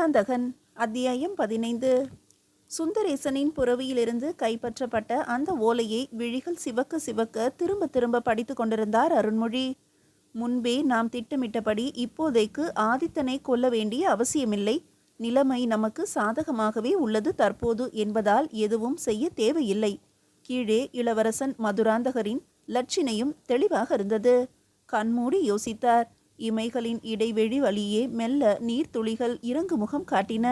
மதுராந்தகன். அத்தியாயம் 15. சுந்தரேசனின் புறவியிலிருந்து கைப்பற்றப்பட்ட அந்த ஓலையை விழிகள் சிவக்க சிவக்க திரும்ப திரும்ப படித்து கொண்டிருந்தார் அருண்மொழி. முன்பே நாம் திட்டமிட்டபடி இப்போதைக்கு ஆதித்தனை கொல்ல வேண்டிய அவசியமில்லை. நிலைமை நமக்கு சாதகமாகவே உள்ளது தற்போது என்பதால் எதுவும் செய்ய தேவையில்லை. கீழே இளவரசன் மதுராந்தகரின் லட்சினையும் தெளிவாக இருந்தது. கண்மூடி யோசித்தார். இமைகளின் இடைவெளி வழியே மெல்ல நீர்த்துளிகள் இறங்கு முகம் காட்டின.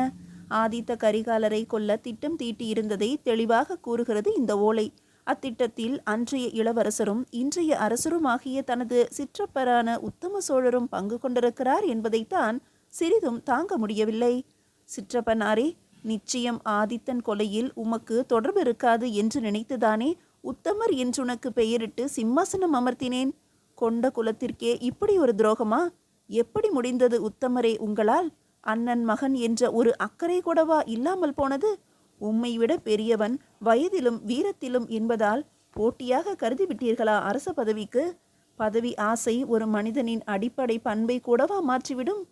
ஆதித்த கரிகாலரை கொல்ல திட்டம் தீட்டியிருந்ததை தெளிவாக கூறுகிறது இந்த ஓலை. அத்திட்டத்தில் அன்றைய இளவரசரும் இன்றைய அரசருமாகிய தனது சிற்றப்பரான உத்தம சோழரும் பங்கு கொண்டிருக்கிறார் என்பதைத்தான் சிறிதும் தாங்க முடியவில்லை. சிற்றப்பனாரே, நிச்சயம் ஆதித்தன் கொலையில் உமக்கு தொடர்பு இருக்காது என்று நினைத்துதானே உத்தமர் என்றுனக்கு பெயரிட்டு சிம்மாசனம் அமர்த்தினேன். கொண்ட குலத்திற்கே இப்படி ஒரு துரோகமா? எப்படி முடிந்தது உத்தமரே உங்களால்? அண்ணன் மகன் என்ற ஒரு அக்கறை கூடவா இல்லாமல் போனது? உம்மை விட பெரியவன் வயதிலும் வீரத்திலும் என்பதால் போட்டியாக கருதிவிட்டீர்களா அரச பதவிக்கு? பதவி ஆசை ஒரு மனிதனின் அடிப்படை பண்பை கூடவா மாற்றிவிடும்?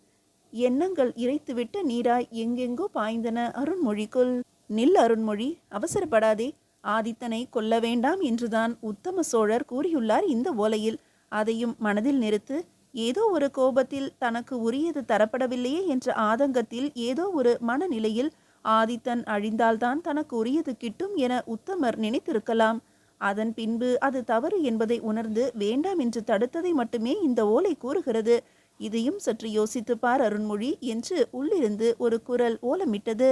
எண்ணங்கள் இறைத்துவிட்ட நீராய் எங்கெங்கோ பாய்ந்தன அருண்மொழிக்குள். நில் அருண்மொழி, அவசரப்படாதே. ஆதித்தனை கொல்ல வேண்டாம் என்றுதான் உத்தம சோழர் கூறியுள்ளார் இந்த ஓலையில். அதையும் மனதில் நிறுத்து. ஏதோ ஒரு கோபத்தில் தனக்கு உரியது தரப்படவில்லையே என்ற ஆதங்கத்தில் ஏதோ ஒரு மனநிலையில் ஆதித்தன் அழிந்தால்தான் தனக்கு உரியது கிட்டும் என உத்தமர் நினைத்திருக்கலாம். அதன் பின்பு அது தவறு என்பதை உணர்ந்து வேண்டாம் என்று தடுத்ததை மட்டுமே இந்த ஓலை கூறுகிறது. இதையும் சற்று யோசித்துப்பார் அருண்மொழி என்று உள்ளிருந்து ஒரு குரல் ஓலமிட்டது.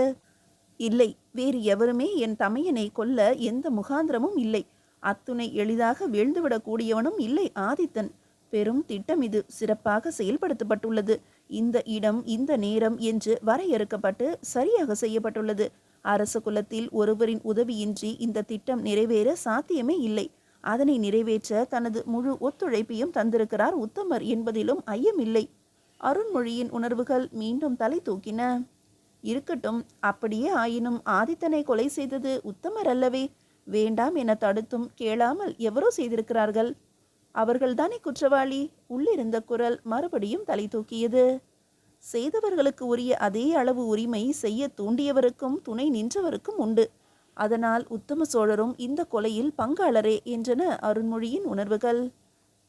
இல்லை, வேறு எவருமே என் தமையனை கொல்ல எந்த முகாந்திரமும் இல்லை. அத்துணை எளிதாக வீழ்ந்துவிடக்கூடியவனும் இல்லை ஆதித்தன். பெரும் திட்டம் இது சிறப்பாக செயல்படுத்தப்பட்டுள்ளது. இந்த இடம் இந்த நேரம் என்று வரையறுக்கப்பட்டு சரியாக செய்யப்பட்டுள்ளது. அரச குலத்தில் ஒருவரின் உதவியின்றி இந்த திட்டம் நிறைவேற சாத்தியமே இல்லை. அதனை நிறைவேற்ற தனது முழு ஒத்துழைப்பையும் தந்திருக்கிறார் உத்தமர் என்பதிலும் ஐயமில்லை. அருண்மொழியின் உணர்வுகள் மீண்டும் தலை தூக்கின. இருக்கட்டும், அப்படியே ஆயினும் ஆதித்தனை கொலை செய்தது உத்தமர் அல்லவே? வேண்டாம் என தடுத்தும் கேளாமல் எவரோ செய்திருக்கிறார்கள். அவர்கள்தானே குற்றவாளி? உள்ளிருந்த குரல் மறுபடியும் தலை தூக்கியது. செய்தவர்களுக்கு உரிய அதே அளவு உரிமை செய்ய தூண்டியவருக்கும் துணை நின்றவருக்கும் உண்டு. அதனால் உத்தம சோழரும் இந்த கொலையில் பங்காளரே என்றன அருண்மொழியின் உணர்வுகள்.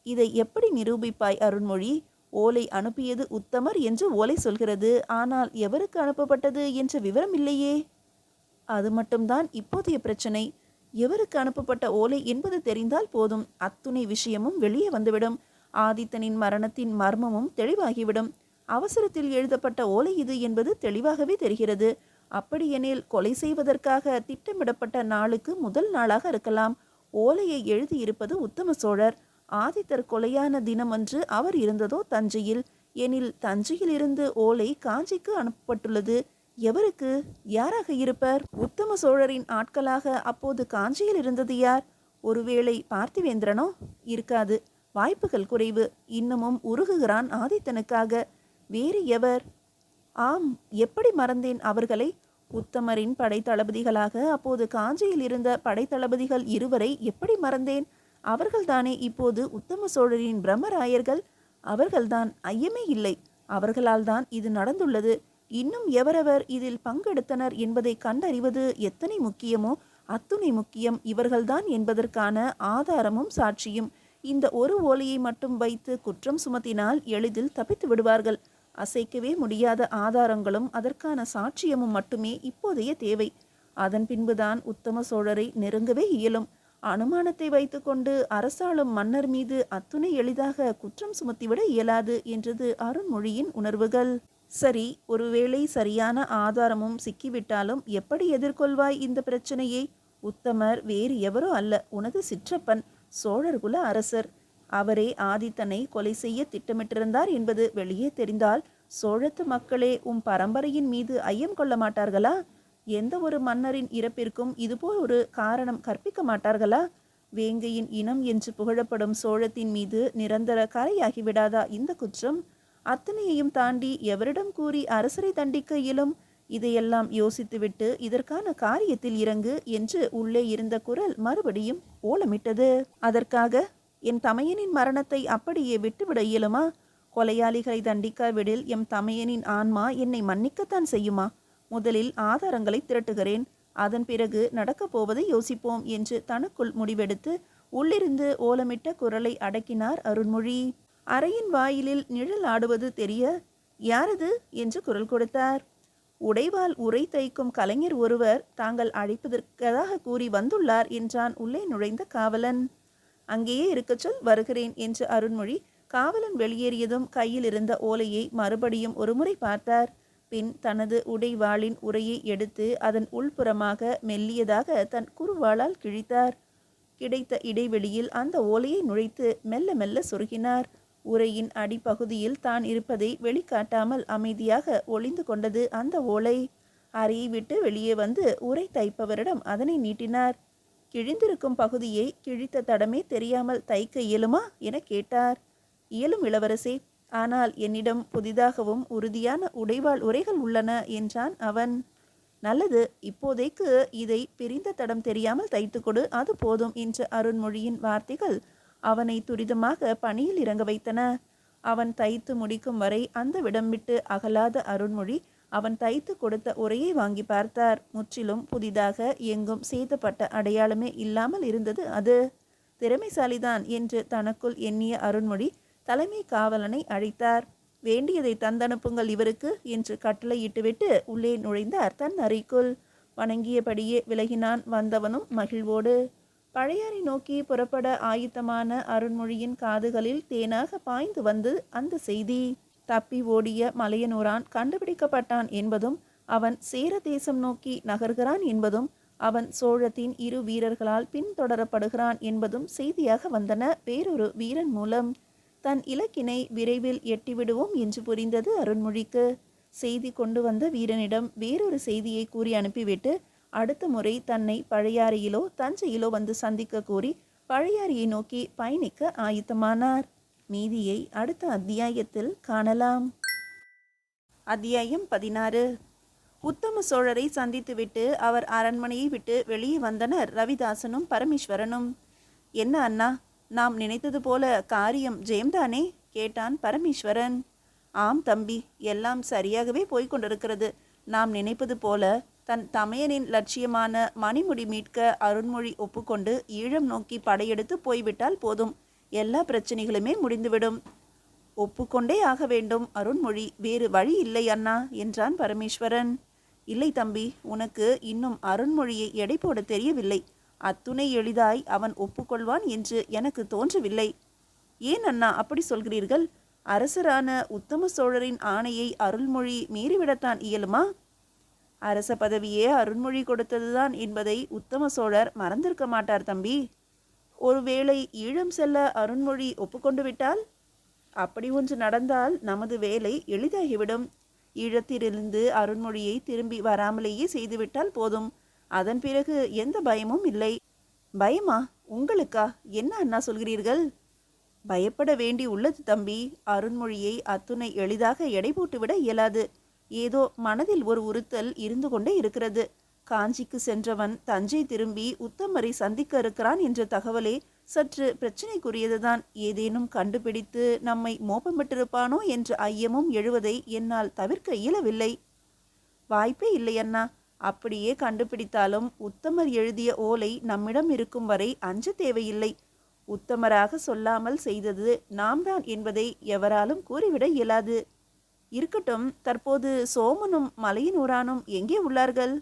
இதை எப்படி நிரூபிப்பாய் அருண்மொழி? ஓலை அனுப்பியது உத்தமர் என்று ஓலை சொல்கிறது. ஆனால் எவருக்கு அனுப்பப்பட்டது என்ற விவரம் இல்லையே. அது மட்டும்தான் இப்போதைய பிரச்சனை. எவருக்கு அனுப்பப்பட்ட ஓலை என்பது தெரிந்தால் போதும். அத்துணை விஷயமும் வெளியே வந்துவிடும். ஆதித்தனின் மரணத்தின் மர்மமும் தெளிவாகிவிடும். அவசரத்தில் எழுதப்பட்ட ஓலை இது என்பது தெளிவாகவே தெரிகிறது. அப்படியெனில் கொலை செய்வதற்காக திட்டமிடப்பட்ட நாளுக்கு முதல் நாளாக இருக்கலாம். ஓலையை எழுதியிருப்பது உத்தம சோழர். ஆதித்தர் கொலையான தினமன்று அவர் இருந்ததோ தஞ்சையில். எனில் தஞ்சையில் இருந்து ஓலை காஞ்சிக்கு அனுப்பப்பட்டுள்ளது. எவருக்கு? யாராக இருப்பர்? உத்தம சோழரின் ஆட்களாக அப்போது காஞ்சியில் இருந்தது யார்? ஒருவேளை பார்த்திவேந்திரனோ? இருக்காது, வாய்ப்புகள் குறைவு. இன்னமும் உருகுகிறான் ஆதித்தனுக்காக. வேறு எவர்? ஆம், எப்படி மறந்தேன் அவர்களை? உத்தமரின் படைத்தளபதிகளாக அப்போது காஞ்சியில் இருந்த படைத்தளபதிகள் இருவரை எப்படி மறந்தேன்? அவர்கள்தானே இப்போது உத்தம சோழரின் பிரம்மராயர்கள். அவர்கள்தான், ஐயமே இல்லை. அவர்களால் தான் இது நடந்துள்ளது. இன்னும் எவரவர் இதில் பங்கெடுத்தனர் என்பதை கண்டறிவது எத்தனை முக்கியமோ அத்துணை முக்கியம் இவர்கள்தான் என்பதற்கான ஆதாரமும் சாட்சியும். இந்த ஒரு ஓலையை மட்டும் வைத்து குற்றம் சுமத்தினால் எளிதில் தப்பித்து விடுவார்கள். அசைக்கவே முடியாத ஆதாரங்களும் அதற்கான சாட்சியமும் மட்டுமே இப்போதைய தேவை. அதன் பின்புதான் உத்தம சோழரை நெருங்கவே இயலும். அனுமானத்தை வைத்துக்கொண்டு அரசாளும் மன்னர் மீது அத்துணை எளிதாக குற்றம் சுமத்திவிட இயலாது என்றது அருண்மொழியின் உணர்வுகள். சரி, ஒருவேளை சரியான ஆதாரமும் சிக்கிவிட்டாலும் எப்படி எதிர்கொள்வாய் இந்த பிரச்சனையை? உத்தமர் வேறு எவரோ அல்ல, உனது சிற்றப்பன், சோழர்குல அரசர். அவரே ஆதித்தனை கொலை செய்ய திட்டமிட்டிருந்தார் என்பது வெளியே தெரிந்தால் சோழத்து மக்களே உம் பரம்பரையின் மீது ஐயம் கொள்ள மாட்டார்களா? எந்த ஒரு மன்னரின் இறப்பிற்கும் இதுபோல் ஒரு காரணம் கற்பிக்க மாட்டார்களா? வேங்கையின் இனம் என்று புகழப்படும் சோழத்தின் மீது நிரந்தர கரையாகிவிடாதா இந்த குற்றம்? அத்தனையையும் தாண்டி எவரிடம் கூறி அரசரை தண்டிக்க இயலும்? இதையெல்லாம் யோசித்துவிட்டு இதற்கான காரியத்தில் இறங்கு என்று உள்ளே இருந்த குரல் மறுபடியும் ஓலமிட்டது. அதற்காக என் தமையனின் மரணத்தை அப்படியே விட்டுவிட இயலுமா? கொலையாளிகளை தண்டிக்காவிடில் எம் தமையனின் ஆன்மா என்னை மன்னிக்கத்தான் செய்யுமா? முதலில் ஆதாரங்களை திரட்டுகிறேன், அதன் பிறகு நடக்கப் போவதை யோசிப்போம் என்று தனக்குள் முடிவெடுத்து உள்ளிருந்து ஓலமிட்ட குரலை அடக்கினார் அருண்மொழி. அறையின் வாயிலில் நிழல் ஆடுவது தெரிய, யாரது என்று குரல் கொடுத்தார். உடைவால் உரை தைக்கும் கலைஞர் ஒருவர் தாங்கள் அழைப்பதற்கதாக கூறி வந்துள்ளார் என்றான் உள்ளே நுழைந்த காவலன். அங்கேயே இருக்கச் சொல், வருகிறேன் என்று அருண்மொழி காவலன் வெளியேறியதும் கையில் இருந்த ஓலையை மறுபடியும் ஒருமுறை பார்த்தார். பின் தனது உடைவாளின் உரையை எடுத்து அதன் உள்புறமாக மெல்லியதாக தன் குறுவாளால் கிழித்தார். கிடைத்த இடைவெளியில் அந்த ஓலையை நுழைத்து மெல்ல மெல்ல சொருகினார். உரையின் அடிப்பகுதியில் தான் இருப்பதை வெளிக்காட்டாமல் அமைதியாக ஒளிந்து கொண்டது அந்த ஓலை. அறையை விட்டு வெளியே வந்து உரை தைப்பவரிடம் அதனை நீட்டினார். கிழிந்திருக்கும் பகுதியை கிழித்த தடமே தெரியாமல் தைக்க இயலுமா என கேட்டார். இயலும் இளவரசே, ஆனால் என்னிடம் புதிதாகவும் உறுதியான உடைவாள் உரைகள் உள்ளன என்றான் அவன். நல்லது, இப்போதைக்கு இதை பிரிந்த தடம் தெரியாமல் தைத்து கொடு, அது போதும் என்ற அருண்மொழியின் வார்த்தைகள் அவனை துரிதமாக பணியில் இறங்க வைத்தன. அவன் தைத்து முடிக்கும் வரை அந்த விடம் விட்டு அகலாத அருண்மொழி அவன் தைத்து கொடுத்த உரையை வாங்கி பார்த்தார். முற்றிலும் புதிதாக, எங்கும் சேதப்பட்ட அடையாளமே இல்லாமல் இருந்தது அது. திறமைசாலிதான் என்று தனக்குள் எண்ணிய அருண்மொழி தலைமை காவலனை அழைத்தார். வேண்டியதை தந்தனுப்புங்கள் இவருக்கு என்று கட்டளையிட்டுவிட்டு உள்ளே நுழைந்தார் தன் அறைக்குள். வணங்கியபடியே விலகினான் வந்தவனும் மகிழ்வோடு. பழையாறை நோக்கி புறப்பட ஆயத்தமான அருண்மொழியின் காதுகளில் தேனாக பாய்ந்து வந்து அந்த செய்தி. தப்பி ஓடிய மலையனூரான் கண்டுபிடிக்கப்பட்டான் என்பதும், அவன் சேர தேசம் நோக்கி நகர்கிறான் என்பதும், அவன் சோழத்தின் 2 வீரர்களால் பின்தொடரப்படுகிறான் என்பதும் செய்தியாக வந்தன வேறொரு வீரன் மூலம். தன் இலக்கினை விரைவில் எட்டிவிடுவோம் என்று புரிந்தது அருண்மொழிக்கு. செய்தி கொண்டு வந்த வீரனிடம் வேறொரு செய்தியை கூறி அனுப்பிவிட்டு அடுத்த முறை தன்னை பழையாறையிலோ தஞ்சையிலோ வந்து சந்திக்க கூறி பழையாறையை நோக்கி பயணிக்க ஆயத்தமானார். மீதியை அடுத்த அத்தியாயத்தில் காணலாம். அத்தியாயம் 16. உத்தம சோழரை சந்தித்துவிட்டு அவர் அரண்மனையை விட்டு வெளியே வந்தனர் ரவிதாசனும் பரமேஸ்வரனும். என்ன அண்ணா, நாம் நினைத்தது போல காரியம் ஜெயம்தானே கேட்டான் பரமேஸ்வரன். ஆம் தம்பி, எல்லாம் சரியாகவே போய்கொண்டிருக்கிறது. நாம் நினைப்பது போல தன் தமையனின் லட்சியமான மணிமுடி மீட்க அருண்மொழி ஒப்புக்கொண்டு ஈழம் நோக்கி படையெடுத்து போய்விட்டால் போதும், எல்லா பிரச்சனைகளுமே முடிந்துவிடும். ஒப்புக்கொண்டே ஆக வேண்டும் அருண்மொழி, வேறு வழி இல்லை அண்ணா என்றான் பரமேஸ்வரன். இல்லை தம்பி, உனக்கு இன்னும் அருண்மொழியை எடை போட தெரியவில்லை. அத்துணை எளிதாய் அவன் ஒப்புக்கொள்வான் என்று எனக்கு தோன்றவில்லை. ஏன் அண்ணா அப்படி சொல்கிறீர்கள்? அரசரான உத்தம சோழரின் ஆணையை அருள்மொழி மீறிவிடத்தான் இயலுமா? அரச பதவியே அருண்மொழி கொடுத்ததுதான் என்பதை உத்தம சோழர் மறந்திருக்க மாட்டார் தம்பி. ஒருவேளை ஈழம் செல்ல அருண்மொழி ஒப்புக்கொண்டு விட்டால்? அப்படி ஒன்று நடந்தால் நமது வேலை எளிதாகிவிடும். ஈழத்திலிருந்து அருண்மொழியை திரும்பி வராமலேயே செய்துவிட்டால் போதும். அதன் பிறகு எந்த பயமும் இல்லை. பயமா? உங்களுக்கா? என்ன அண்ணா சொல்கிறீர்கள்? பயப்பட வேண்டி உள்ளது தம்பி. அருண்மொழியை அத்துணை எளிதாக எடை போட்டுவிட இயலாது. ஏதோ மனதில் ஒரு உறுத்தல் இருந்து கொண்டே இருக்கிறது. காஞ்சிக்கு சென்றவன் தஞ்சை திரும்பி உத்தமரை சந்திக்க இருக்கிறான் என்ற தகவலே சற்று பிரச்சனைக்குரியதுதான். ஏதேனும் கண்டுபிடித்து நம்மை மோப்பமிட்டிருப்பானோ என்ற ஐயமும் எழுவதை என்னால் தவிர்க்க இயலவில்லை. வாய்ப்பே இல்லை அண்ணா. அப்படியே கண்டுபிடித்தாலும் உத்தமர் எழுதிய ஓலை நம்மிடம் இருக்கும் வரை அஞ்ச தேவையில்லை. உத்தமராக சொல்லாமல் செய்தது நாம் தான் என்பதை எவராலும் கூறிவிட இயலாது. இருக்கட்டும், தற்போது சோமனும் மலையனூரானும் எங்கே உள்ளார்கள்?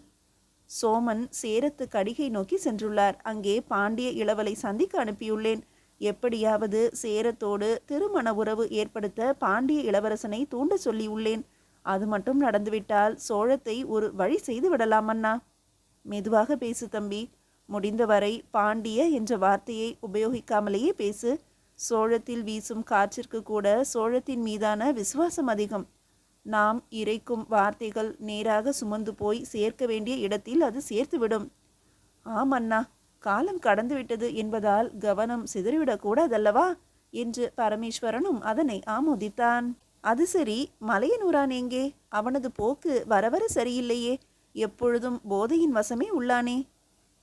சோமன் சேரத்து கடிகை நோக்கி சென்றுள்ளார். அங்கே பாண்டிய இளவலை சந்திக்க அனுப்பியுள்ளேன். எப்படியாவது சேரத்தோடு திருமண உறவு ஏற்படுத்த பாண்டிய இளவரசனை தூண்ட சொல்லியுள்ளேன். அது மட்டும் நடந்துவிட்டால் சோழத்தை ஒரு வழி செய்து விடலாம் அண்ணா. மெதுவாக பேசு தம்பி. முடிந்தவரை பாண்டிய என்ற வார்த்தையை உபயோகிக்காமலேயே பேசு. சோழத்தில் வீசும் காற்றிற்கு கூட சோழத்தின் மீதான விசுவாசம் அதிகம். நாம் இறைக்கும் வார்த்தைகள் நேராக சுமந்து போய் சேர்க்க வேண்டிய இடத்தில் அது சேர்த்துவிடும். ஆம் அண்ணா, காலம் கடந்துவிட்டது என்பதால் கவனம் சிதறிவிடக்கூடாதல்லவா என்று பரமேஸ்வரனும் அதனை ஆமோதித்தான். அது சரி, மலையனூரான் எங்கே? அவனது போக்கு வர வர சரியில்லையே. எப்பொழுதும் போதையின் வசமே உள்ளானே.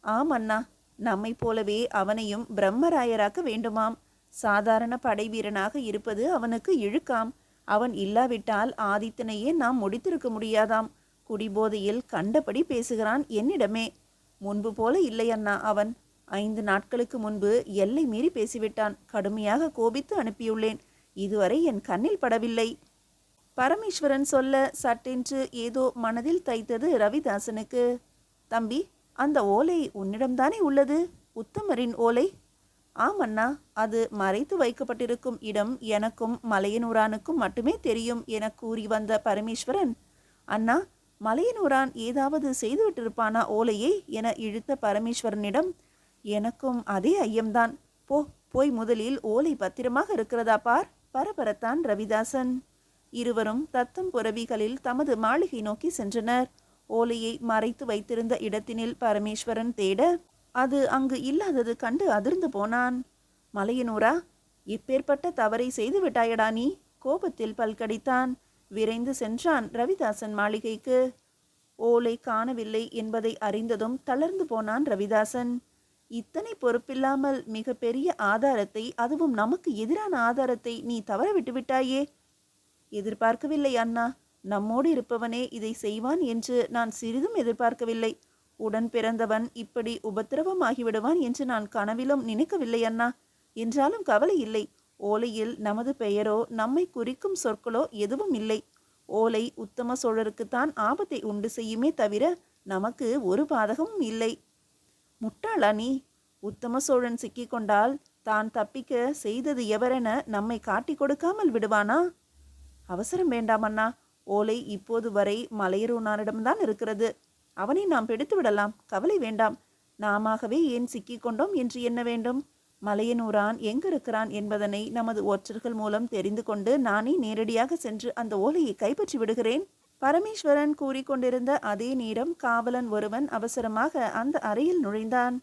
ஆம் அண்ணா, நம்மை போலவே அவனையும் பிரம்மராயராக்க வேண்டுமாம். சாதாரண படை வீரனாக இருப்பது அவனுக்கு இழுக்காம். அவன் இல்லாவிட்டால் ஆதித்தனையே நாம் முடித்திருக்க முடியாதாம். குடிபோதையில் கண்டபடி பேசுகிறான் என்னிடமே. முன்பு போல இல்லை அண்ணா. அவன் 5 நாட்களுக்கு முன்பு எல்லை மீறி பேசிவிட்டான். கடுமையாக கோபித்து அனுப்பியுள்ளேன். இதுவரை என் கண்ணில் படவில்லை. பரமேஸ்வரன் சொல்ல சட்டென்று ஏதோ மனதில் தைத்தது ரவிதாசனுக்கு. தம்பி, அந்த ஓலை உன்னிடம்தானே உள்ளது? உத்தமரின் ஓலை? ஆமண்ணா, அது மறைத்து வைக்கப்பட்டிருக்கும் இடம் எனக்கும் மலையனூரானுக்கும் மட்டுமே தெரியும் என கூறி வந்த பரமேஸ்வரன், அண்ணா, மலையனூரான் ஏதாவது செய்துவிட்டிருப்பானா ஓலையை என இழுத்த பரமேஸ்வரனிடம், எனக்கும் அதே ஐயம்தான். போய் முதலில் ஓலை பத்திரமாக இருக்கிறதா பார் பரபரத்தான் ரவிதாசன். இருவரும் தத்தம் புரவிகளில் தமது மாளிகை நோக்கி சென்றனர். ஓலையை மறைத்து வைத்திருந்த இடத்தினில் பரமேஸ்வரன் தேட அது அங்கு இல்லாதது கண்டு அதிர்ந்து போனான். மலையனூரா, இப்பேற்பட்ட தவறை செய்து விட்டாயடா நீ? கோபத்தில் பல்கடித்தான். விரைந்து சென்றான் ரவிதாசன் மாளிகைக்கு. ஓலை காணவில்லை என்பதை அறிந்ததும் தளர்ந்து போனான் ரவிதாசன். இத்தனை பொறுப்பில்லாமல் மிக பெரிய ஆதாரத்தை, அதுவும் நமக்கு எதிரான ஆதாரத்தை நீ தவற விட்டு விட்டாயே. எதிர்பார்க்கவில்லை அண்ணா. நம்மோடு இருப்பவனே இதை செய்வான் என்று நான் சிறிதும் எதிர்பார்க்கவில்லை. உடன் பிறந்தவன் இப்படி உபத்திரவமாகிவிடுவான் என்று நான் கனவிலும் நினைக்கவில்லை அண்ணா. என்றாலும் கவலை இல்லை. ஓலையில் நமது பெயரோ நம்மை குறிக்கும் சொற்களோ எதுவும் இல்லை. ஓலை உத்தம சோழருக்குத்தான் ஆபத்தை உண்டு செய்யுமே தவிர நமக்கு ஒரு பாதகமும் இல்லை. முட்டாளா நீ? உத்தம சோழன் சிக்கிக்கொண்டால் தான் தப்பிக்க செய்தது எவரென நம்மை காட்டி கொடுக்காமல் விடுவானா? அவசரம் வேண்டாம் அண்ணா. ஓலை இப்போது வரை மலையரூனாரிடம்தான் இருக்கிறது. அவனை நாம் பிடித்து விடலாம். கவலை வேண்டாம். நாமவே ஏன் சிக்கிக்கொண்டோம் என்று எண்ண வேண்டும்? மலையனூரான் எங்கிருக்கிறான் என்பதனை நமது ஒற்றர்கள் மூலம் தெரிந்து கொண்டு நானே நேரடியாக சென்று அந்த ஓலையை கைப்பற்றி விடுகிறேன். பரமேஸ்வரன் கூறிக்கொண்டிருந்த அதே நேரம் காவலன் ஒருவன் அவசரமாக அந்த அறையில் நுழைந்தான்.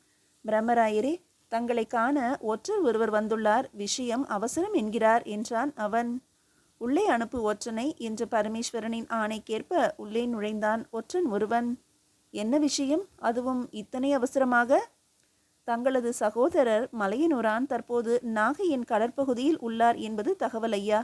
பிரம்மராயரே, தங்களை காண ஒற்றர் ஒருவர் வந்துள்ளார். விஷயம் அவசரம் என்கிறார் என்றான் அவன். உள்ளே அனுப்பு ஒற்றனை என்று பரமேஸ்வரனின் ஆணைக்கேற்ப உள்ளே நுழைந்தான் ஒற்றன் ஒருவன். என்ன விஷயம்? அதுவும் இத்தனை அவசரமாக? தங்களது சகோதரர் மலையனூரான் தற்போது நாகையின் கடற்பகுதியில் உள்ளார் என்பது தகவல் ஐயா.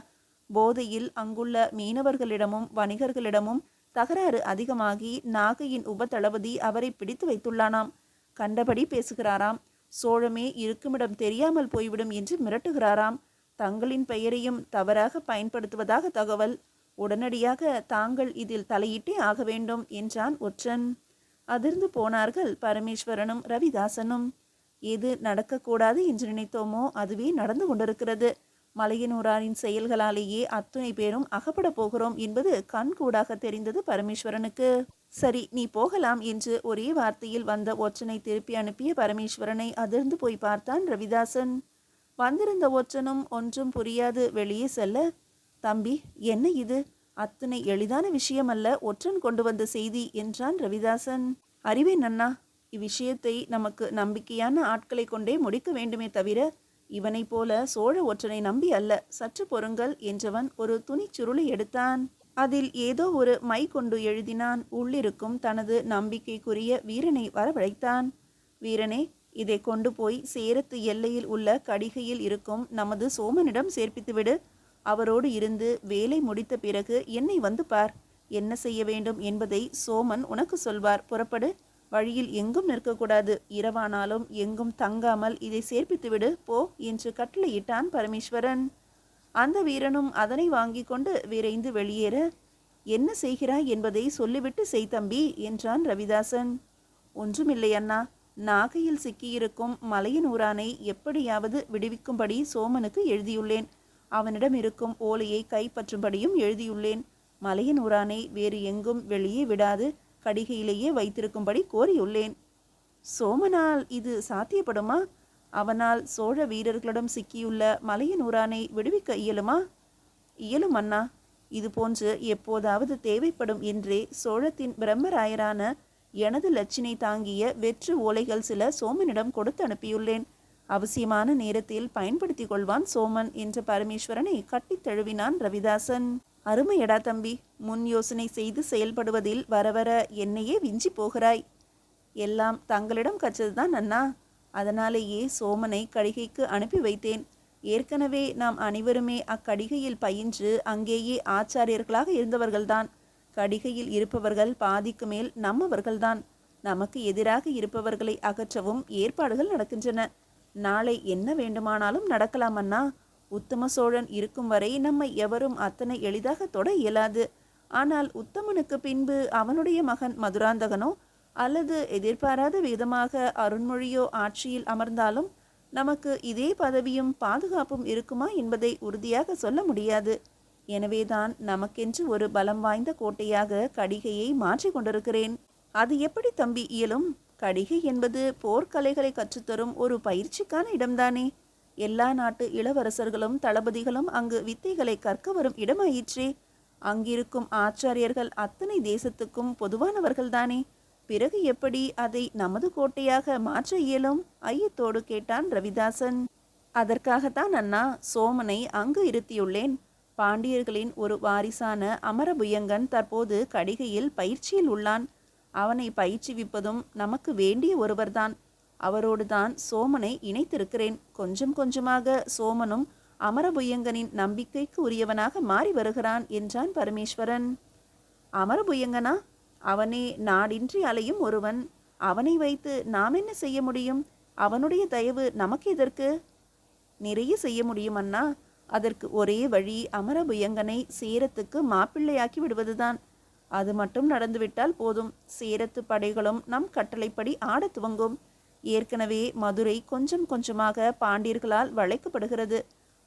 போதையில் அங்குள்ள மீனவர்களிடமும் வணிகர்களிடமும் தகராறு அதிகமாகி நாகையின் உபதளபதி அவரை பிடித்து வைத்துள்ளானாம். கண்டபடி பேசுகிறாராம். சோழமே இருக்குமிடம் தெரியாமல் போய்விடும் என்று மிரட்டுகிறாராம். தங்களின் பெயரையும் தவறாக பயன்படுத்துவதாக தகவல். உடனடியாக தாங்கள் இதில் தலையிட்டே ஆக வேண்டும் என்றான் ஒற்றன். அதிர்ந்து போனார்கள் பரமேஸ்வரனும் ரவிதாசனும். எது நடக்கக்கூடாது என்று நினைத்தோமோ அதுவே நடந்து கொண்டிருக்கிறது. மலையனூராரின் செயல்களாலேயே அத்துணை பேரும் அகப்பட போகிறோம் என்பது கண்கூடாக தெரிந்தது பரமேஸ்வரனுக்கு. சரி, நீ போகலாம் என்று ஒரே வார்த்தையில் வந்த ஒற்றனை திருப்பி அனுப்பிய பரமேஸ்வரனை அதிர்ந்து போய் பார்த்தான் ரவிதாசன். வந்திருந்த ஒற்றனும் ஒன்றும் புரியாது வெளியே செல்ல, தம்பி, என்ன இது? அத்தனை எளிதான விஷயம் அல்ல ஒற்றன் கொண்டு வந்த செய்தி என்றான் ரவிதாசன். அறிவேன் அண்ணா. இவ்விஷயத்தை நமக்கு நம்பிக்கையான ஆட்களை கொண்டே முடிக்க வேண்டுமே தவிர இவனை போல சோழ ஒற்றனை நம்பி அல்ல. சற்று பொறுங்கள் என்றவன் ஒரு துணிச்சுருளை எடுத்தான். அதில் ஏதோ ஒரு மை கொண்டு எழுதினான். உள்ளிருக்கும் தனது நம்பிக்கைக்குரிய வீரனை வரவழைத்தான். வீரனே, இதை கொண்டு போய் சேரத்து எல்லையில் உள்ள கடிகையில் இருக்கும் நமது சோமனிடம் சேர்ப்பித்துவிடு. அவரோடு இருந்து வேலை முடித்த பிறகு என்னை வந்து பார். என்ன செய்ய வேண்டும் என்பதை சோமன் உனக்கு சொல்வார். புறப்படு. வழியில் எங்கும் நிற்கக்கூடாது. இரவானாலும் எங்கும் தங்காமல் இதை சேர்ப்பித்துவிடு போ என்று கட்டளையிட்டான் பரமேஸ்வரன். அந்த வீரனும் அதனை வாங்கி கொண்டு விரைந்து வெளியேற, என்ன செய்கிறாய் என்பதை சொல்லிவிட்டு செய் தம்பி என்றான் ரவிதாசன். ஒன்றுமில்லை அண்ணா. நாகையில் சிக்கியிருக்கும் மலையனூரானை எப்படியாவது விடுவிக்கும்படி சோமனுக்கு எழுதியுள்ளேன். அவனிடம் இருக்கும் ஓலையை கைப்பற்றும்படியும் எழுதியுள்ளேன். மலையனூரானை வேறு எங்கும் வெளியே விடாது கடிகையிலேயே வைத்திருக்கும்படி கோரியுள்ளேன். சோமனால் இது சாத்தியப்படுமா? அவனால் சோழ வீரர்களிடம் சிக்கியுள்ள மலையனூரானை விடுவிக்க இயலுமா? இயலும் அண்ணா. இது போன்று எப்போதாவது தேவைப்படும் என்றே சோழத்தின் பிரம்மராயரான எனது லட்சினை தாங்கிய வெற்று ஓலைகள் சில சோமனிடம் கொடுத்து அனுப்பியுள்ளேன். அவசியமான நேரத்தில் பயன்படுத்தி கொள்வான் சோமன் என்ற பரமேஸ்வரனை கட்டித் தழுவினான் ரவிதாசன். அருமையடா தம்பி. முன் யோசனை செய்து செயல்படுவதில் வர வர என்னையே விஞ்சி போகிறாய். எல்லாம் தங்களிடம் கற்றதுதான் அண்ணா. அதனாலேயே சோமனை கடிகைக்கு அனுப்பி வைத்தேன். ஏற்கனவே நாம் அனைவருமே அக்கடிகையில் பயின்று அங்கேயே ஆச்சாரியர்களாக இருந்தவர்கள்தான். கடிகையில் இருப்பவர்கள் பாதிக்கு மேல் நம்மவர்கள்தான். நமக்கு எதிராக இருப்பவர்களை அகற்றவும் ஏற்பாடுகள் நடக்கின்றன. நாளை என்ன வேண்டுமானாலும் நடக்கலாம் அண்ணா. உத்தம சோழன் இருக்கும் வரை நம்மை எவரும் அத்தனை எளிதாக தொட இயலாது. ஆனால் உத்தமனுக்கு பின்பு அவனுடைய மகன் மதுராந்தகனோ அல்லது எதிர்பாராத விதமாக அருண்மொழியோ ஆட்சியில் அமர்ந்தாலும் நமக்கு இதே பதவியும் பாதுகாப்பும் இருக்குமா என்பதை உறுதியாக சொல்ல முடியாது. எனவேதான் நமக்கென்று ஒரு பலம் வாய்ந்த கோட்டையாக கடிகையை மாற்றி கொண்டிருக்கிறேன். அது எப்படி தம்பி இயலும்? கடிகை என்பது போர்க்கலைகளை கற்றுத்தரும் ஒரு பயிற்சிக்கான இடம்தானே. எல்லா நாட்டு இளவரசர்களும் தளபதிகளும் அங்கு வித்தைகளை கற்க வரும் இடமாயிற்றே. அங்கிருக்கும் ஆச்சாரியர்கள் அத்தனை தேசத்துக்கும் பொதுவானவர்கள்தானே. பிறகு எப்படி அதை நமது கோட்டையாக மாற்ற இயலும்? ஐயத்தோடு கேட்டான் ரவிதாசன். அதற்காகத்தான் அண்ணா சோமனை அங்கு இருத்தியுள்ளேன். பாண்டியர்களின் ஒரு வாரிசான அமரபுயங்கன் தற்போது கடிகையில் பயிற்சியில் உள்ளான். அவனை பயிற்சிவிப்பதும் நமக்கு வேண்டிய ஒருவர்தான். அவரோடுதான் சோமனை இணைத்திருக்கிறேன். கொஞ்சம் கொஞ்சமாக சோமனும் அமரபுயங்கனின் நம்பிக்கைக்கு உரியவனாக மாறி வருகிறான் என்றான் பரமேஸ்வரன். அமரபுயங்கனா? அவனே நாடின்றி அலையும் ஒருவன். அவனை வைத்து நாம் என்ன செய்ய முடியும்? அவனுடைய தயவு நமக்கு எதற்கு? நிறைய செய்ய முடியும் அண்ணா. அதற்கு ஒரே வழி அமரபுயங்கனை சேரத்துக்கு மாப்பிள்ளையாக்கி விடுவதுதான். அது மட்டும் நடந்துவிட்டால் போதும். சேரத்து படைகளும் நம் கட்டளைப்படி ஆட துவங்கும். ஏற்கனவே மதுரை கொஞ்சம் கொஞ்சமாக பாண்டியர்களால் வளைக்கப்படுகிறது.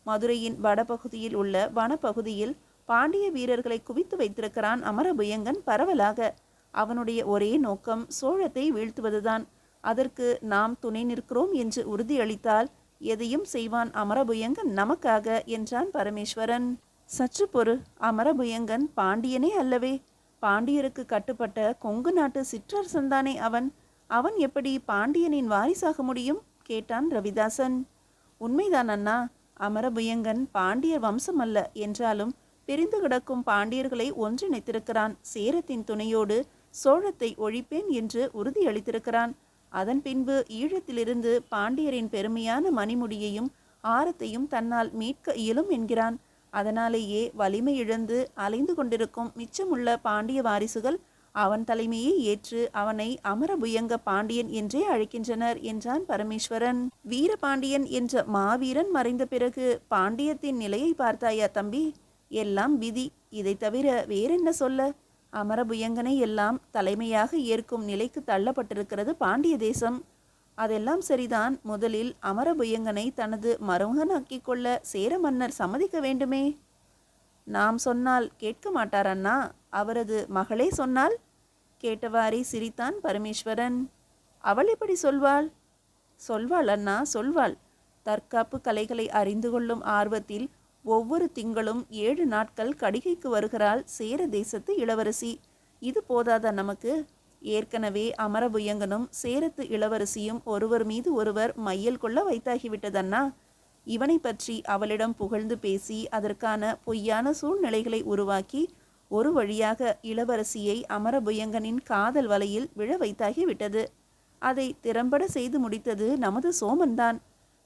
மதுரையின் வடபகுதியில் உள்ள வனப்பகுதியில் பாண்டிய வீரர்களை குவித்து வைத்திருக்கிறான் அமரபுயங்கன் பரவலாக. அவனுடைய ஒரே நோக்கம் சோழத்தை வீழ்த்துவதுதான். அதற்கு நாம் துணை நிற்கிறோம் என்று உறுதியளித்தால் எதையும் செய்வான் அமரபுயங்கன் நமக்காக என்றான் பரமேஸ்வரன். சற்று பொறு. அமரபுயங்கன் பாண்டியனே அல்லவே. பாண்டியருக்கு கட்டுப்பட்ட கொங்கு நாட்டு சிற்றரசன்தானே அவன். அவன் எப்படி பாண்டியனின் வாரிசாக முடியும் கேட்டான் ரவிதாசன். உண்மைதான் அண்ணா. அமரபுயங்கன் பாண்டிய வம்சம் அல்ல என்றாலும் பிரிந்து கிடக்கும் பாண்டியர்களை ஒன்றிணைத்திருக்கிறான். சேரத்தின் துணையோடு சோழத்தை ஒழிப்பேன் என்று உறுதியளித்திருக்கிறான். அதன் பின்பு ஈழத்திலிருந்து பாண்டியரின் பெருமையான மணிமுடியையும் ஆரத்தையும் தன்னால் மீட்க இயலும் என்கிறான். அதனாலேயே வலிமை இழந்து அலைந்து கொண்டிருக்கும் மிச்சமுள்ள பாண்டிய வாரிசுகள் அவன் தலைமையை ஏற்று அவனை அமரபுயங்க பாண்டியன் என்றே அழைக்கின்றனர் என்றான் பரமேஸ்வரன். வீரபாண்டியன் என்ற மாவீரன் மறைந்த பிறகு பாண்டியத்தின் நிலையை பார்த்தாயா தம்பி? எல்லாம் விதி. இதை தவிர வேறென்ன சொல்ல? அமரபுயங்கனை எல்லாம் தலைமையாக ஏற்கும் நிலைக்கு தள்ளப்பட்டிருக்கிறது பாண்டிய தேசம். அதெல்லாம் சரிதான். முதலில் அமரபுயங்கனை தனது மருமகனாக்கிக் கொள்ள சேர மன்னர் சம்மதிக்க வேண்டுமே. நாம் சொன்னால் கேட்க மாட்டார் அண்ணா. அவரது மகளே சொன்னால்? கேட்டவாறே சிரித்தான் பரமேஸ்வரன். அவள் எப்படி சொல்வாள்? சொல்வாள் அண்ணா, சொல்வாள். தற்காப்பு கலைகளை அறிந்து கொள்ளும் ஆர்வத்தில் ஒவ்வொரு திங்களும் 7 நாட்கள் கடிகைக்கு வருகிறாள் சேர தேசத்து இளவரசி. இது போதாதா நமக்கு? ஏற்கனவே அமரபுயங்கனும் சேரத்து இளவரசியும் ஒருவர் மீது ஒருவர் மையல் கொள்ள வைத்தாகிவிட்டதண்ணா. இவனை பற்றி அவளிடம் புகழ்ந்து பேசி அதற்கான பொய்யான சூழ்நிலைகளை உருவாக்கி ஒரு வழியாக இளவரசியை அமரபுயங்கனின் காதல் வலையில் விழ வைத்தாகிவிட்டது. அதை திறம்பட செய்து முடித்தது நமது சோமன்தான்.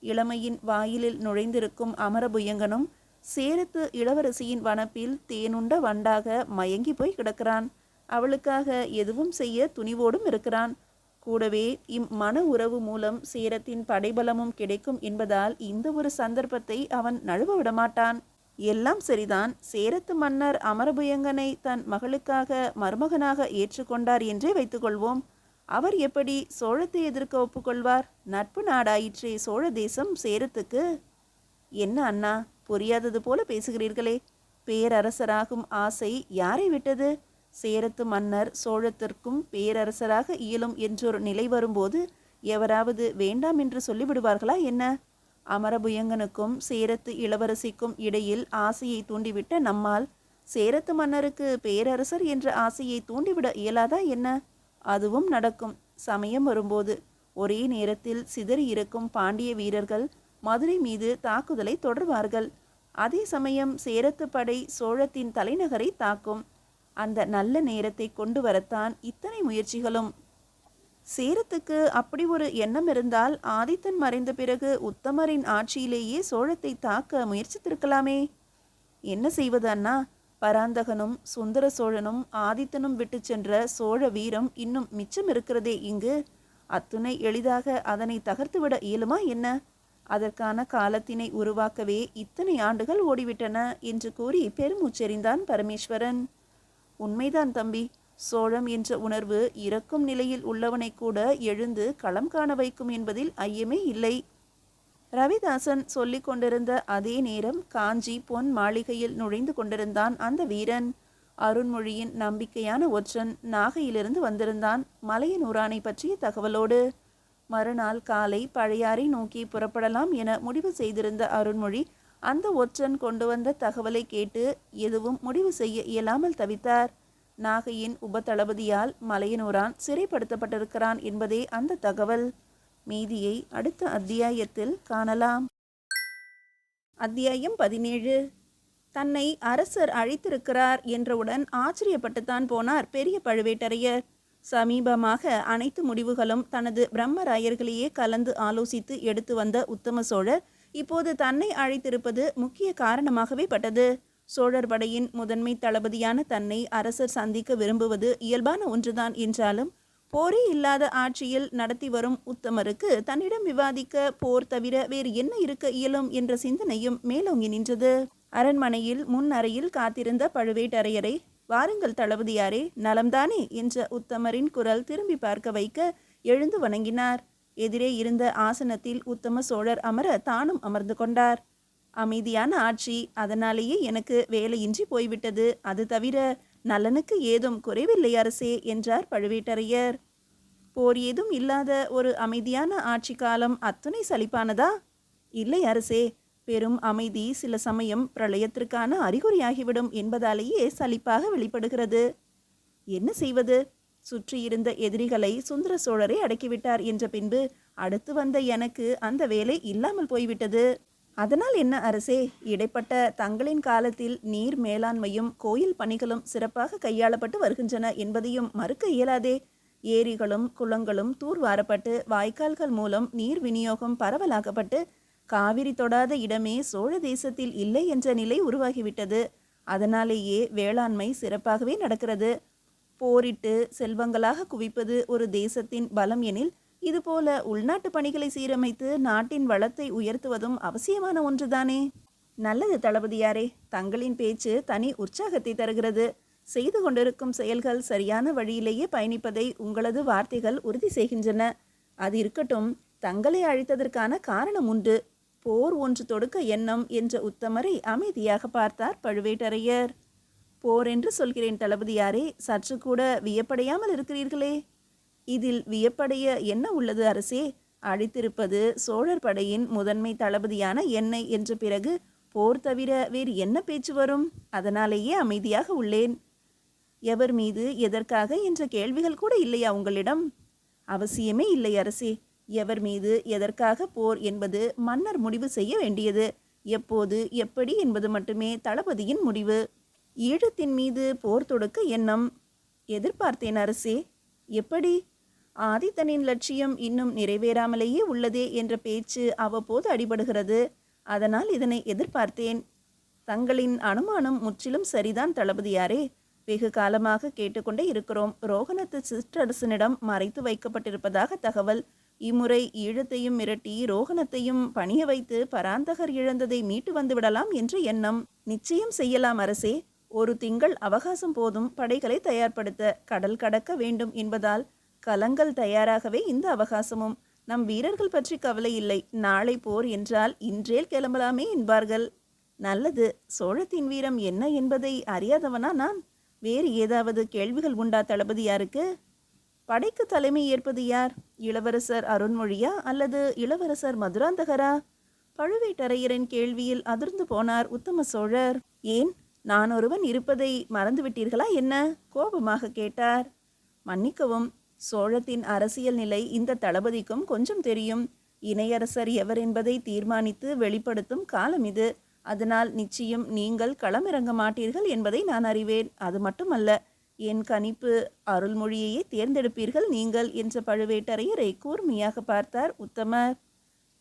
இளமையின் வாயிலில் நுழைந்திருக்கும் அமரபுயங்கனும் சேரத்து இளவரசியின் வனப்பில் தேனுண்ட வண்டாக மயங்கி போய் கிடக்கிறான். அவளுக்காக எதுவும் செய்ய துணிவோடும் இருக்கிறான். கூடவே மன உறவு மூலம் சேரத்தின் படைபலமும் கிடைக்கும் என்பதால் இந்த ஒரு சந்தர்ப்பத்தை அவன் நழுவ விடமாட்டான். எல்லாம் சரிதான். சேரத்து மன்னர் அமரபுயங்கனை தன் மகளுக்காக மருமகனாக ஏற்றுக்கொண்டார் என்றே வைத்துக்கொள்வோம். அவர் எப்படி சோழத்தை எதிர்க்க ஒப்புக்கொள்வார்? நட்பு நாடாயிற்றே சோழ தேசம் சேரத்துக்கு. என்ன அண்ணா, புரியாதது போல பேசுகிறீர்களே. பேரரசராகும் ஆசை யாரை விட்டது? சேரத்து மன்னர் சோழத்திற்கும் பேரரசராக இயலும் என்றொரு நிலை வரும்போது எவராவது வேண்டாம் என்று சொல்லிவிடுவார்களா என்ன? அமரபுயங்கனுக்கும் சேரத்து இளவரசிக்கும் இடையில் ஆசையை தூண்டிவிட்ட நம்மால் சேரத்து மன்னருக்கு பேரரசர் என்ற ஆசையை தூண்டிவிட இயலாதா என்ன? அதுவும் நடக்கும். சமயம் வரும்போது ஒரே நேரத்தில் சிதறி இருக்கும் பாண்டிய வீரர்கள் மதுரை மீது தாக்குதலை தொடர்வார்கள். அதே சமயம் சேரத்து படை சோழத்தின் தலைநகரை தாக்கும். அந்த நல்ல நேரத்தை கொண்டு வரத்தான் இத்தனை முயற்சிகளும். சேரத்துக்கு அப்படி ஒரு எண்ணம் இருந்தால் ஆதித்தன் மறைந்த பிறகு உத்தமரின் ஆட்சியிலேயே சோழத்தை தாக்க முயற்சித்திருக்கலாமே. என்ன செய்வது அண்ணா? பராந்தகனும் சுந்தர சோழனும் ஆதித்தனும் விட்டு சென்ற சோழ வீரம் இன்னும் மிச்சம் இருக்கிறதே இங்கு. அத்துணை எளிதாக அதனை தகர்த்துவிட இயலுமா என்ன? அதற்கான காலத்தினை உருவாக்கவே இத்தனை ஆண்டுகள் ஓடிவிட்டன என்று கூறி பெருமூச்செறிந்தான் பரமேஸ்வரன். உண்மைதான் தம்பி. சோழம் என்ற உணர்வு இறக்கும் நிலையில் உள்ளவனை கூட எழுந்து களம் காண வைக்கும் என்பதில் ஐயமே இல்லை. ரவிதாசன் சொல்லிக் கொண்டிருந்த அதே நேரம் காஞ்சி பொன் மாளிகையில் நுழைந்து கொண்டிருந்தான் அந்த வீரன். அருண்மொழியின் நம்பிக்கையான ஒற்றன் நாகையிலிருந்து வந்திருந்தான் மலையனூரானை பற்றிய தகவலோடு. மறுநாள் காலை பழையாறை நோக்கி புறப்படலாம் என முடிவு செய்திருந்த அருண்மொழி அந்த ஒற்றன் கொண்டு வந்த தகவலை கேட்டு எதுவும் முடிவு செய்ய இயலாமல் தவித்தார். நாகையின் உபதளபதியால் மலையனூரான் சிறைப்படுத்தப்பட்டிருக்கிறான் என்பதே அந்த தகவல். மீதியை அடுத்த அத்தியாயத்தில் காணலாம். அத்தியாயம் 17. தன்னை அரசர் அழைத்திருக்கிறார் என்றவுடன் ஆச்சரியப்பட்டுத்தான் போனார் பெரிய பழுவேட்டரையர். சமீபமாக அனைத்து முடிவுகளும் தனது பிரம்மராயர்களையே கலந்து ஆலோசித்து எடுத்து வந்த உத்தம சோழர் இப்போது தன்னை அழைத்திருப்பது முக்கிய காரணமாகவே பட்டது. சோழர் படையின் முதன்மை தளபதியான தன்னை அரசர் சந்திக்க விரும்புவது இயல்பான ஒன்றுதான் என்றாலும் போரே இல்லாத ஆட்சியில் நடத்தி வரும் உத்தமருக்கு தன்னிடம் விவாதிக்க போர் தவிர வேறு என்ன இருக்க இயலும் என்ற சிந்தனையும் மேலோங்கி நின்றது. அரண்மனையில் முன் அறையில் காத்திருந்த பழுவேட்டரையரை, வாருங்கள் தளபதியாரே, நலம்தானே என்ற உத்தமரின் குரல் திரும்பி பார்க்க வைக்க எழுந்து வணங்கினார். எதிரே இருந்த ஆசனத்தில் உத்தம சோழர் அமர தானும் அமர்ந்து கொண்டார். அமைதியான ஆட்சி, அதனாலேயே எனக்கு வேலையின்றி போய்விட்டது. அது தவிர நலனுக்கு ஏதும் குறைவில்லை அரசே என்றார் பழுவேட்டரையர். போர் ஏதும் இல்லாத ஒரு அமைதியான ஆட்சி காலம் அத்துணை சலிப்பானதா? இல்லை அரசே, பெரும் அமைதி சில சமயம் பிரளயத்திற்கான அறிகுறியாகிவிடும் என்பதாலேயே சலிப்பாக வெளிப்படுகிறது. என்ன செய்வது? சுற்றியிருந்த எதிரிகளை சுந்தர சோழரை அடக்கிவிட்டார் என்ற பின்பு அடுத்து வந்த எனக்கு அந்த வேலை இல்லாமல் போய்விட்டது. அதனால் என்ன அரசே? இடைப்பட்ட தங்களின் காலத்தில் நீர் மேலாண்மையும் கோயில் பணிகளும் சிறப்பாக கையாளப்பட்டு வருகின்றன என்பதையும் மறுக்க இயலாதே. ஏரிகளும் குளங்களும் தூர்வாரப்பட்டு வாய்க்கால்கள் மூலம் நீர் விநியோகம் பரவலாக்கப்பட்டு காவிரி தொடாத இடமே சோழ தேசத்தில் இல்லை என்ற நிலை உருவாகிவிட்டது. அதனாலேயே வேளாண்மை சிறப்பாகவே நடக்கிறது. போரிட்டு செல்வங்களாக குவிப்பது ஒரு தேசத்தின் பலம் எனில், இதுபோல உள்நாட்டு பணிகளை சீரமைத்து நாட்டின் வளத்தை உயர்த்துவதும் அவசியமான ஒன்றுதானே. நல்லது தளபதியாரே, தங்களின் பேச்சு தனி உற்சாகத்தை தருகிறது. செய்து கொண்டிருக்கும் செயல்கள் சரியான வழியிலேயே பயணிப்பதை உங்களது வார்த்தைகள் உறுதி செய்கின்றன. அது இருக்கட்டும், தங்களை அழைத்ததற்கான காரணம் உண்டு. போர் ஒன்று தொடுக்க எண்ணம் என்ற உத்தமரை அமைதியாக பார்த்தார் பழுவேட்டரையர். போர் என்று சொல்கிறேன் தளபதியாரே, சற்று கூட வியப்படையாமல் இருக்கிறீர்களே. இதில் வியப்படைய என்ன உள்ளது அரசே? அழைத்திருப்பது சோழர் படையின் முதன்மை தளபதியான என்னை என்ற பிறகு போர் தவிர வேறு என்ன பேச்சு வரும்? அதனாலேயே அமைதியாக உள்ளேன். எவர் மீது எதற்காக என்ற கேள்விகள் கூட இல்லையா உங்களிடம்? அவசியமே இல்லை அரசே. எவர் மீது எதற்காக போர் என்பது மன்னர் முடிவு செய்ய வேண்டியது. எப்போது எப்படி என்பது மட்டுமே தளபதியின் முடிவு. ஈழத்தின் மீது போர் தொடுக்க எண்ணம் எதிர்பார்த்தேன் அரசே. எப்படி? ஆதித்தனின் லட்சியம் இன்னும் நிறைவேறாமலேயே உள்ளதே என்ற பேச்சு அவ்வப்போது அடிபடுகிறது. அதனால் இதனை எதிர்பார்த்தேன். தங்களின் அனுமானம் முற்றிலும் சரிதான் தளபதியாரே. வெகு காலமாக கேட்டுக்கொண்டே இருக்கிறோம். ரோகணத்து சிற்றரசனிடம் மறைத்து வைக்கப்பட்டிருப்பதாக தகவல். இம்முறை ஈழத்தையும் மிரட்டி ரோகணத்தையும் பணிய வைத்து பராந்தகர் இழந்ததை மீட்டு வந்து விடலாம் என்று எண்ணம். நிச்சயம் செய்யலாம் அரசே. ஒரு திங்கள் அவகாசம் போதும் படைகளை தயார்படுத்த. கடல் கடக்க வேண்டும் என்பதால் கலங்கள் தயாராகவே இந்த அவகாசமும். நம் வீரர்கள் பற்றி கவலை இல்லை. நாளை போர் என்றால் இன்றே கிளம்பலாமே என்பார்கள். நல்லது. சோழத்தின் வீரம் என்ன என்பதை அறியாதவனா நான்? வேறு ஏதாவது கேள்விகள் உண்டா தளபதியாருக்கு? படைக்கு தலைமை ஏற்பது யார்? இளவரசர் அருண்மொழியா அல்லது இளவரசர் மதுராந்தகரா? பழுவேட்டரையரின் கேள்வியில் அதிர்ந்து போனார் உத்தம சோழர். ஏன், நான் ஒருவன் இருப்பதை மறந்துவிட்டீர்களா என்ன? கோபமாக கேட்டார். மன்னிக்கவும், சோழத்தின் அரசியல் நிலை இந்த தளபதிக்கும் கொஞ்சம் தெரியும். இணையரசர் எவர் என்பதை தீர்மானித்து வெளிப்படுத்தும் காலம் இது. அதனால் நிச்சயம் நீங்கள் களமிறங்க மாட்டீர்கள் என்பதை நான் அறிவேன். அது மட்டுமல்ல, என் கணிப்பு அருள்மொழியையே தேர்ந்தெடுப்பீர்கள் நீங்கள் என்ற பழுவேட்டரையரை கூர்மையாக பார்த்தார் உத்தமர்.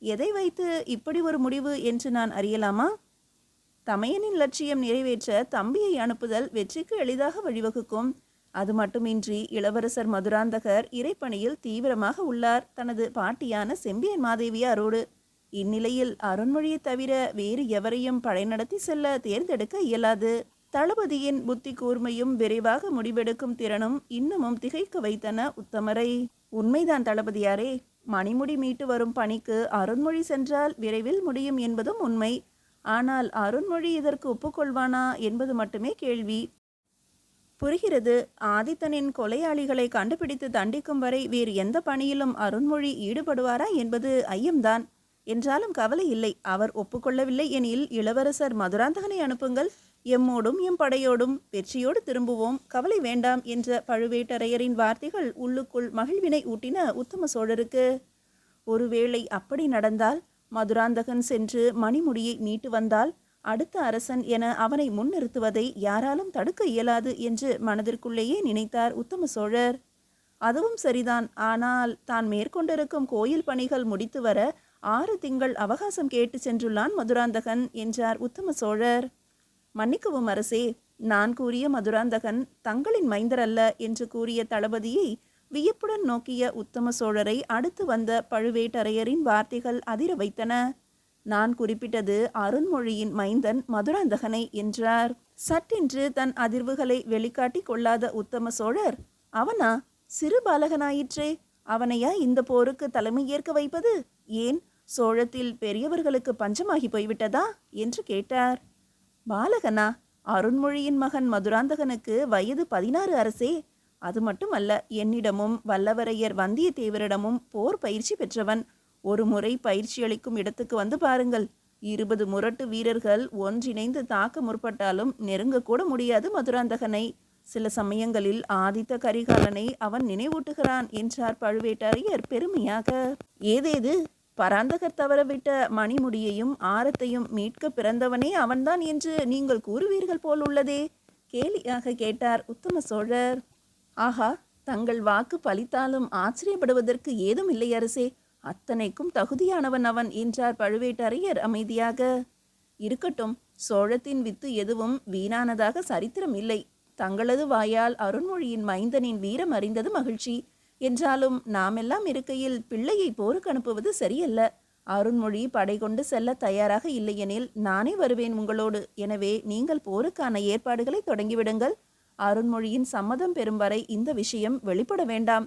எதை வைத்து இப்படி ஒரு முடிவு என்று நான் அறியலாமா? தமையனின் லட்சியம் நிறைவேற்ற தம்பியை அனுப்புதல் வெற்றிக்கு எளிதாக வழிவகுக்கும். அது மட்டுமின்றி இளவரசர் மதுராந்தகர் இறைப்பணியில் தீவிரமாக உள்ளார், தனது பாட்டியான செம்பியன் மாதேவியாரோடு. இந்நிலையில் அருண்மொழியை தவிர வேறு எவரையும் படை நடத்தி செல்ல தேர்ந்தெடுக்க இயலாது. தளபதியின் புத்தி கூர்மையும் விரைவாக முடிவெடுக்கும் திறனும் இன்னமும் திகைக்க வைத்தன உத்தமரை. உண்மைதான் தளபதியாரே, மணிமுடி மீட்டு வரும் பணிக்கு அருண்மொழி சென்றால் விரைவில் முடியும் என்பதும் உண்மை. ஆனால் அருண்மொழி இதற்கு ஒப்புக்கொள்வானா என்பது மட்டுமே கேள்வி. புரிகிறது. ஆதித்தனின் கொலையாளிகளை கண்டுபிடித்து தண்டிக்கும் வரை வேறு எந்த பணியிலும் அருண்மொழி ஈடுபடுவாரா என்பது ஐயம்தான். என்றாலும் கவலை இல்லை. அவர் ஒப்புக்கொள்ளவில்லை எனில் இளவரசர் மதுராந்தகனை அனுப்புங்கள். எம்மோடும் எம் படையோடும் வெற்றியோடு திரும்புவோம், கவலை வேண்டாம் என்ற பழுவேட்டரையரின் வார்த்தைகள் உள்ளுக்குள் மகிழ்வினை ஊட்டின உத்தம சோழருக்கு. ஒருவேளை அப்படி நடந்தால், மதுராந்தகன் சென்று மணிமுடியை மீட்டு வந்தால் அடுத்த அரசன் என அவனை முன்னிறுத்துவதை யாராலும் தடுக்க இயலாது என்று மனதிற்குள்ளேயே நினைத்தார் உத்தம சோழர். அதுவும் சரிதான். ஆனால் தான் மேற்கொண்டிருக்கும் கோயில் பணிகள் முடித்து வர 6 திங்கள் அவகாசம் கேட்டு சென்றுள்ளான் மதுராந்தகன் என்றார் உத்தம சோழர். மன்னிக்கவும் அரசே, நான் கூறிய மதுராந்தகன் தங்களின் மைந்தர் அல்ல என்று கூறிய தளபதியை வியப்புடன் நோக்கிய உத்தம சோழரை அடுத்து வந்த பழுவேட்டரையரின் வார்த்தைகள் அதிர வைத்தன. நான் குறிப்பிட்டது அருண்மொழியின் மைந்தன் மதுராந்தகனை என்றார். சட்டென்று தன் அதிர்வுகளை வெளிக்காட்டி கொள்ளாத உத்தம சோழர், அவனா? சிறு பாலகனாயிற்றே, அவனையா இந்த போருக்கு தலைமை ஏற்க வைப்பது? ஏன் சோழத்தில் பெரியவர்களுக்கு பஞ்சமாகி போய்விட்டதா என்று கேட்டார். பாலகனா? அருண்மொழியின் மகன் மதுராந்தகனுக்கு வயது 16 அரசே. அது மட்டுமல்ல, என்னிடமும் வல்லவரையர் வந்தியத்தேவரிடமும் போர் பயிற்சி பெற்றவன். ஒரு முறை பயிற்சி அளிக்கும் இடத்துக்கு வந்து பாருங்கள். 20 முரட்டு வீரர்கள் ஒன்றிணைந்து தாக்க முற்பட்டாலும் நெருங்கக்கூட முடியாது மதுராந்தகனை. சில சமயங்களில் ஆதித்த கரிகாலனை அவன் நினைவூட்டுகிறான் என்றார் பழுவேட்டரையர் பெருமையாக. ஏதேது? பராந்தகர் தவறவிட்ட மணிமுடியையும் ஆரத்தையும் மீட்க பிறந்தவனே அவன்தான் என்று நீங்கள் கூறுவீர்கள் போல் உள்ளதே, கேலியாக கேட்டார் உத்தம சோழர். ஆஹா, தங்கள் வாக்கு பலித்தாலும் ஆச்சரியப்படுவதற்கு ஏதும் இல்லை அரசே. அத்தனைக்கும் தகுதியானவன் அவன் என்றார் பழுவேட்டரையர் அமைதியாக. இருக்கட்டும், சோழத்தின் வித்து எதுவும் வீணானதாக சரித்திரம் இல்லை. தங்களது வாயால் அருண்மொழியின் மைந்தனின் வீரம் அறிந்தது மகிழ்ச்சி. என்றாலும் நாமெல்லாம் இருக்கையில் பிள்ளையை போருக்கு அனுப்புவது சரியல்ல. அருண்மொழி படை கொண்டு செல்ல தயாராக இல்லையெனில் நானே வருவேன் உங்களோடு. எனவே நீங்கள் போருக்கான ஏற்பாடுகளை தொடங்கிவிடுங்கள். அருண்மொழியின் சம்மதம் பெறும் வரை இந்த விஷயம் வெளிப்பட வேண்டாம்.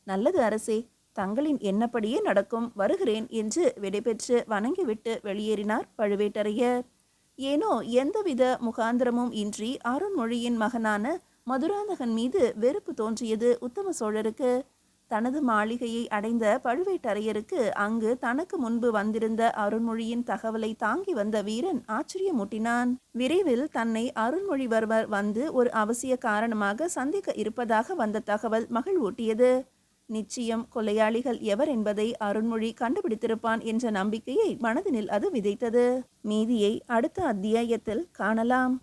நல்லது அரசே, தங்களின் எண்ணப்படியே நடக்கும், வருகிறேன் என்று விடைபெற்று வணங்கிவிட்டு வெளியேறினார் பழுவேட்டரையர். ஏனோ எந்தவித முகாந்திரமும் இன்றி அருண்மொழியின் மகனான மதுராந்தகன் மீது வெறுப்பு தோன்றியது உத்தம சோழருக்கு. தனது மாளிகையை அடைந்த பழுவேட்டரையருக்கு அங்கு தனக்கு முன்பு வந்திருந்த அருண்மொழியின் தகவலை தாங்கி வந்த வீரன் ஆச்சரியமூட்டினான். விரைவில் தன்னை அருண்மொழிவர்மர் வந்து ஒரு அவசிய காரணமாக சந்திக்க இருப்பதாக வந்த தகவல் மகிழ்வூட்டியது. நிச்சயம் கொலையாளிகள் எவர் என்பதை அருண்மொழி கண்டுபிடித்திருப்பான் என்ற நம்பிக்கையை மனதினில் அது விதைத்தது. மீதியை அடுத்த அத்தியாயத்தில் காணலாம்.